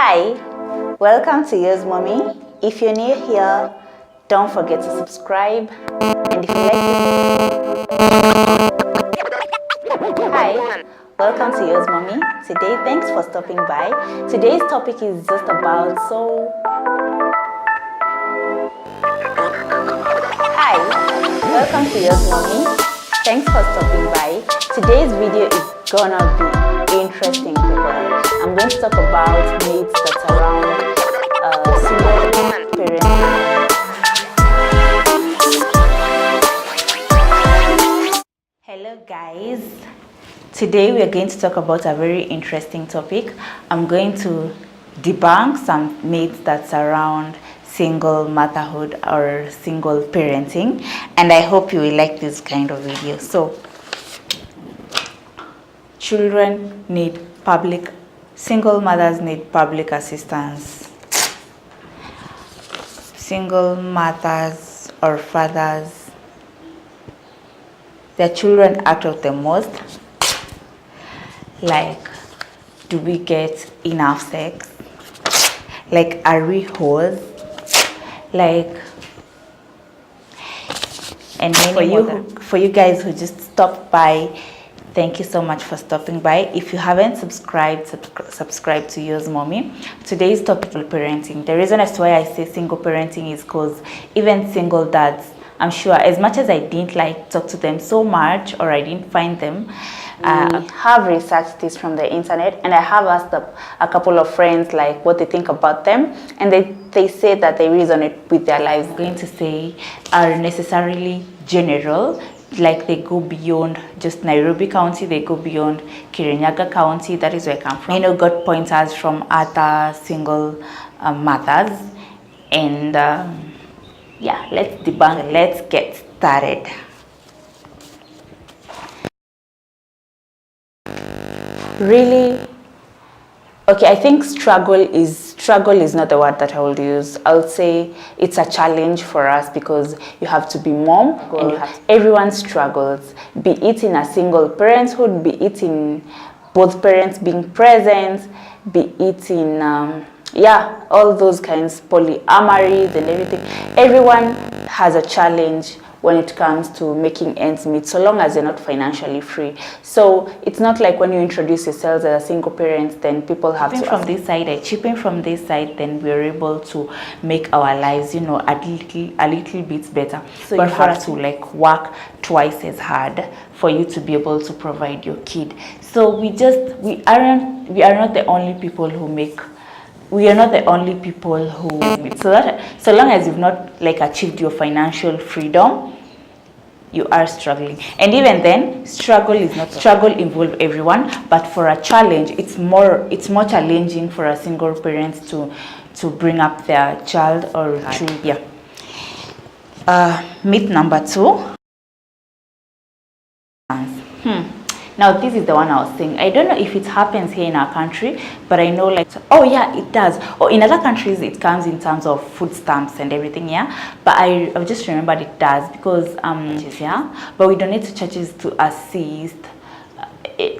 Hi, welcome to Yours Mommy. If you're new here, don't forget to subscribe. And if you like Hi, welcome to Yours Mommy. Today, thanks for stopping by. Today's topic is just about Hi, welcome to Yours Mommy. Thanks for stopping by. Today's video is gonna be interesting, people. I'm going to talk about myths that surround single parents. Hello guys. Today we are going to talk about a very interesting topic. I'm going to debunk some myths that surround single motherhood or single parenting, and I hope you will like this kind of video. So, children need single mothers need public assistance. Single mothers or fathers, their children act out the most. Like, do we get enough sex? Like, are we whores? Like, and for you guys who just stopped by, thank you so much for stopping by. If you haven't subscribed to Yours Mommy. Today's topic is parenting. The reason as to why I say single parenting is because even single dads, I'm sure, as much as I didn't like talk to them so much, or I didn't find them, I have researched this from the internet, and I have asked a couple of friends like what they think about them, and they say that they resonate with their lives. I'm going to say are necessarily general, like they go beyond just Nairobi County, they go beyond Kirinyaga County. That is where I come from. Got pointers from other single mothers, and yeah, let's debunk. Let's get started. Really? Okay, I think struggle is not the word that I will use. I would say it's a challenge for us because you have to be mom, and everyone struggles, be it in a single parenthood, be it in both parents being present, be it in all those kinds, polyamory and everything. Everyone has a challenge when it comes to making ends meet, so long as you're not financially free. So it's not like when you introduce yourselves as a single parent, then people have to from this side, I chip in from this side, then we're able to make our lives, a little bit better. So but you have to like work twice as hard for you to be able to provide your kid. So we are not the only people who make. We are not the only people who so long as you've not like achieved your financial freedom, you are struggling. And even then, struggle involves everyone, but for a challenge, it's more challenging for a single parent to bring up their child or myth number 2. Now, this is the one I was saying. I don't know if it happens here in our country, but I know oh yeah, it does. Or in other countries, it comes in terms of food stamps and everything, yeah. But I've just remembered it does because, but we donate to churches to assist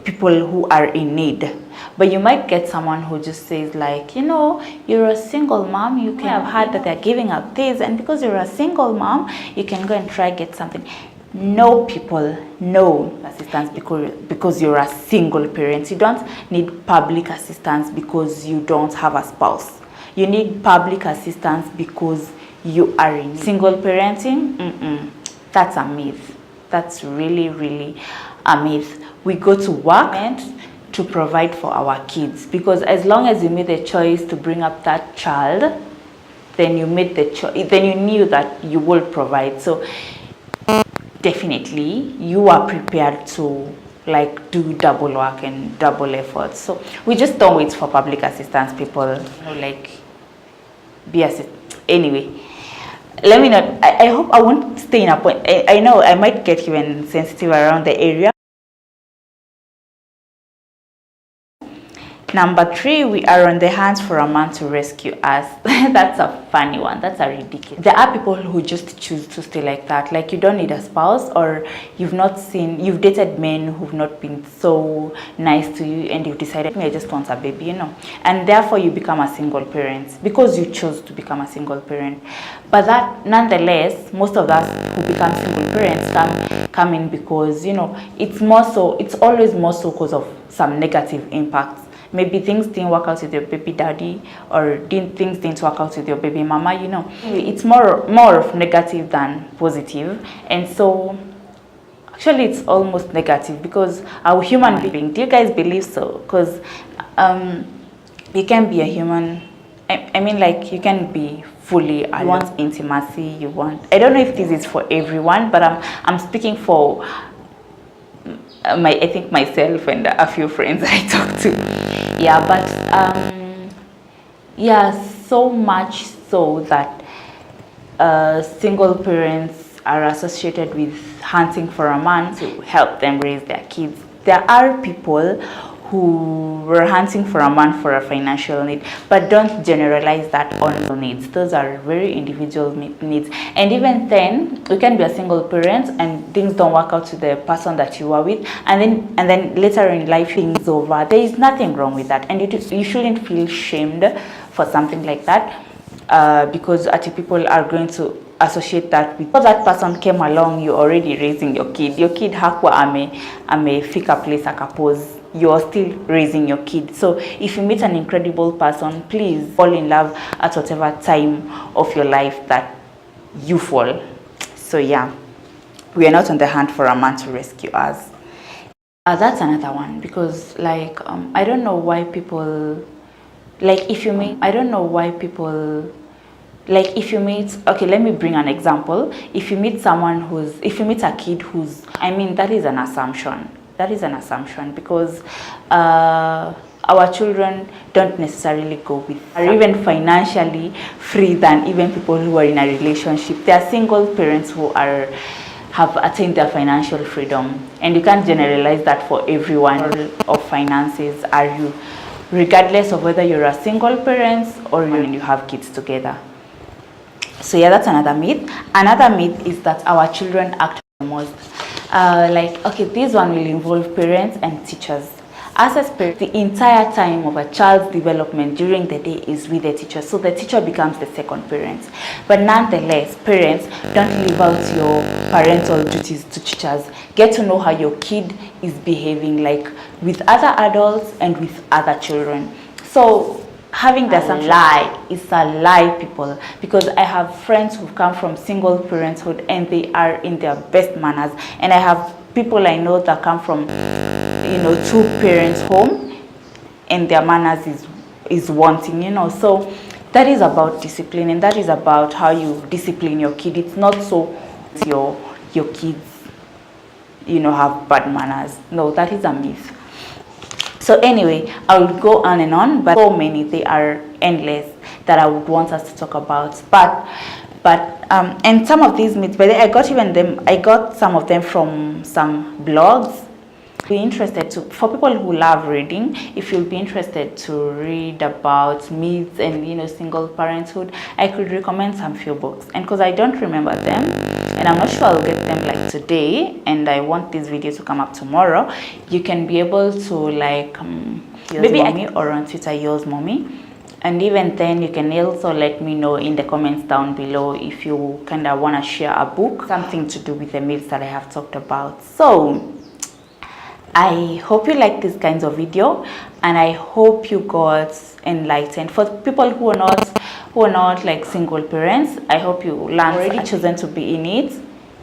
people who are in need. But you might get someone who just says like, you're a single mom, you can have heard that they're giving out this, and because you're a single mom, you can go and try get something. No, people, no assistance because you're a single parent. You don't need public assistance because you don't have a spouse. You need public assistance because you are in single parenting. That's a myth. That's really, really a myth. We go to work to provide for our kids, because as long as you made the choice to bring up that child, then you made the choice. Then you knew that you will provide. So definitely you are prepared to like do double work and double effort. So we just don't wait for public assistance, people. Be assist. Anyway, let me not. I hope I won't stay in a point. I know I might get even sensitive around the area. Number 3, we are on the hunt for a man to rescue us. That's a funny one. That's a ridiculous. There are people who just choose to stay like that. Like, you don't need a spouse, or you've dated men who've not been so nice to you, and you've decided, I just want a baby, and therefore you become a single parent because you chose to become a single parent. But that, nonetheless, most of us who become single parents come in because, it's always more so because of some negative impacts. Maybe things didn't work out with your baby daddy, or things didn't work out with your baby mama, It's more of negative than positive. And so actually it's almost negative because our human being. Do you guys believe so? Because you can be a human, I mean, like, you can be fully alone. You want intimacy, I don't know if this is for everyone, but I'm speaking for I think myself and a few friends I talk to. Yeah, but so much so that single parents are associated with hunting for a man to help them raise their kids. There are people who were hunting for a man for a financial need, but don't generalize that on needs. Those are very individual needs. And even then, you can be a single parent and things don't work out to the person that you are with, and then later in life things over. There is nothing wrong with that, and you shouldn't feel shamed for something like that, because people are going to associate that with, that person came along, you're already raising your kid. Your kid hakwa amefika place akapose. You're still raising your kid. So if you meet an incredible person, please fall in love at whatever time of your life that you fall. So yeah, we are not on the hunt for a man to rescue us. That's another one, because like I don't know why people, like, if you meet, okay, let me bring an example. If you meet a kid who's, that is an assumption. That is an assumption, because our children don't necessarily go with, are even financially free than even people who are in a relationship. There are single parents who have attained their financial freedom, and you can't generalize that for everyone. Of finances are you, regardless of whether you're a single parent or you have kids together. So yeah, that's another myth. Another myth is that our children act the most. Okay, this one will involve parents and teachers. As parents, the entire time of a child's development during the day is with the teacher, so the teacher becomes the second parent. But nonetheless, parents, don't leave out your parental duties to teachers. Get to know how your kid is behaving, like with other adults and with other children. So having the assumption is a lie, people, because I have friends who've come from single parenthood and they are in their best manners, and I have people I know that come from, two parents home, and their manners is wanting, So that is about discipline, and that is about how you discipline your kid. It's not so your kids, have bad manners. No, that is a myth. So anyway, I would go on and on, but so many, they are endless, that I would want us to talk about. And some of these myths, but I got some of them from some blogs. Be interested to, for people who love reading, if you'll be interested to read about myths and single parenthood, I could recommend some few books. And because I don't remember them, and I'm not sure I'll get them like today, and I want this video to come up tomorrow, you can be able to maybe mommy, or on Twitter, yours mommy. And even then, you can also let me know in the comments down below if you kind of want to share a book, something to do with the myths that I have talked about. So I hope you like this kinds of video, and I hope you got enlightened. For people who are not like single parents, I hope you learned, already chosen to be in it.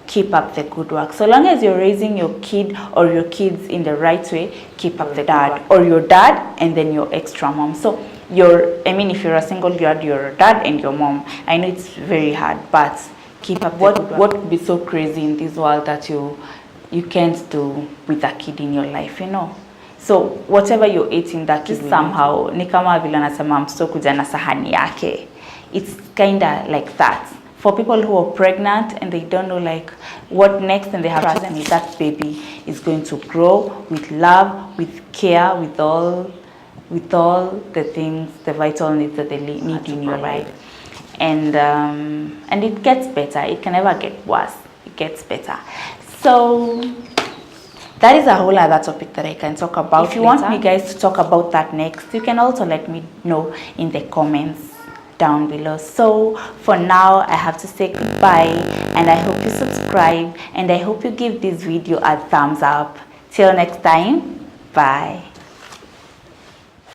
Keep up the good work. So long as you're raising your kid or your kids in the right way, keep up the dad, or your dad and then your extra mom. So if you're a single dad, your dad and your mom. I know it's very hard, but keep up. What would be so crazy in this world that you can't do with a kid in your life, So whatever you're eating, that is somehow, ni kama vile anasema mtoto kuja na sahani yake. It's kinda like that. For people who are pregnant and they don't know like what next, and they have trust me, that baby is going to grow with love, with care, with with all the things, the vital needs that they need in your life. And it gets better. It can never get worse. It gets better. So that is a whole other topic that I can talk about. If you want me guys to talk about that next, you can also let me know in the comments down below. So for now, I have to say goodbye, and I hope you subscribe, and I hope you give this video a thumbs up. Till next time, bye.